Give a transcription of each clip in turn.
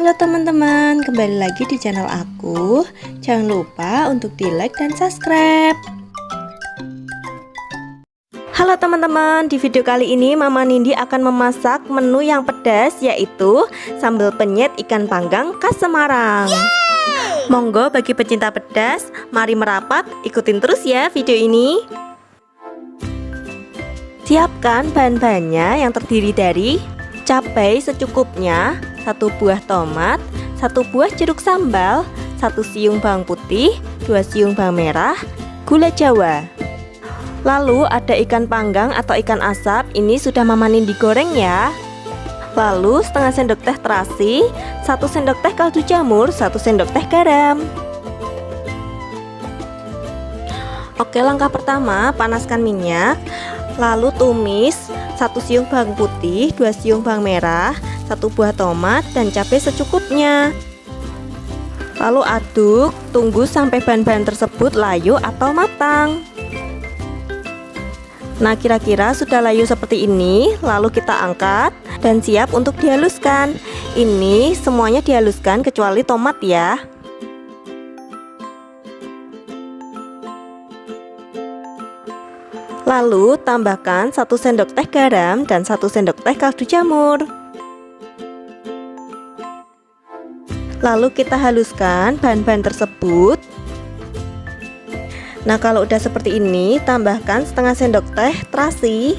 Halo teman-teman, kembali lagi di channel aku. Jangan lupa untuk di like dan subscribe. Halo teman-teman, di video kali ini Mama Nindi akan memasak menu yang pedas, yaitu sambal penyet ikan panggang khas Semarang. Monggo bagi pecinta pedas, mari merapat, ikutin terus ya video ini. Siapkan bahan-bahannya yang terdiri dari cabai secukupnya, 1 buah tomat, 1 buah jeruk sambal, 1 siung bawang putih, 2 siung bawang merah, gula jawa. Lalu ada ikan panggang atau ikan asap, ini sudah Mama Nindi goreng ya. Lalu setengah sendok teh terasi, 1 sendok teh kaldu jamur, 1 sendok teh garam. Oke, langkah pertama panaskan minyak. Lalu tumis 1 siung bawang putih, 2 siung bawang merah, 1 buah tomat, dan cabai secukupnya. Lalu aduk, tunggu sampai bahan-bahan tersebut layu atau matang. Nah, kira-kira sudah layu seperti ini. Lalu kita angkat dan siap untuk dihaluskan. Ini semuanya dihaluskan kecuali tomat ya. Lalu tambahkan 1 sendok teh garam dan 1 sendok teh kaldu jamur. Lalu kita haluskan bahan-bahan tersebut. Nah, kalau udah seperti ini, tambahkan setengah sendok teh terasi.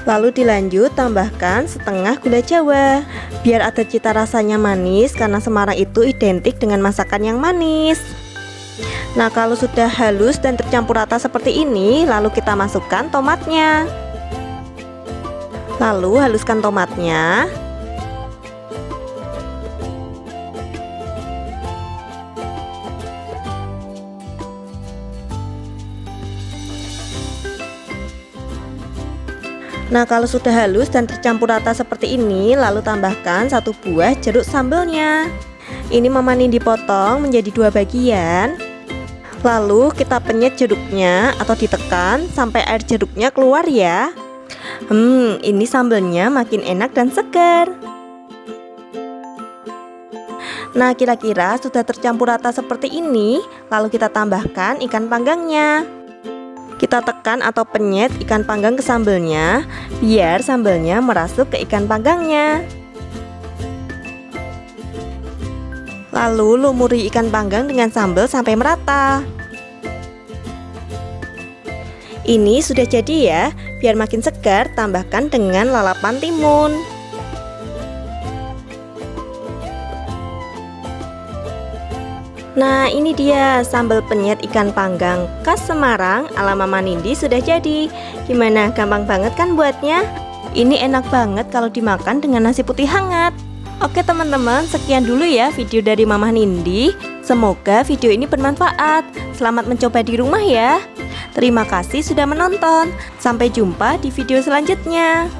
Lalu dilanjut tambahkan setengah gula jawa, biar ada cita rasanya manis, karena Semarang itu identik dengan masakan yang manis. Nah, kalau sudah halus dan tercampur rata seperti ini, lalu kita masukkan tomatnya. Lalu haluskan tomatnya. Nah, kalau sudah halus dan tercampur rata seperti ini, lalu tambahkan 1 buah jeruk sambalnya. Ini Mama Nindi potong menjadi 2 bagian. Lalu kita penyet jeruknya atau ditekan sampai air jeruknya keluar ya. Ini sambalnya makin enak dan segar. Nah, kira-kira sudah tercampur rata seperti ini. Lalu kita tambahkan ikan panggangnya. Kita tekan atau penyet ikan panggang ke sambalnya, biar sambalnya merasuk ke ikan panggangnya. Lalu lumuri ikan panggang dengan sambal sampai merata. Ini sudah jadi ya. Biar makin segar, tambahkan dengan lalapan timun. Nah, ini dia sambal penyet ikan panggang khas Semarang ala Mama Nindi sudah jadi. Gimana, gampang banget kan buatnya? Ini enak banget kalau dimakan dengan nasi putih hangat. Oke teman-teman, sekian dulu ya video dari Mama Nindi. Semoga video ini bermanfaat. Selamat mencoba di rumah ya. Terima kasih sudah menonton. Sampai jumpa di video selanjutnya.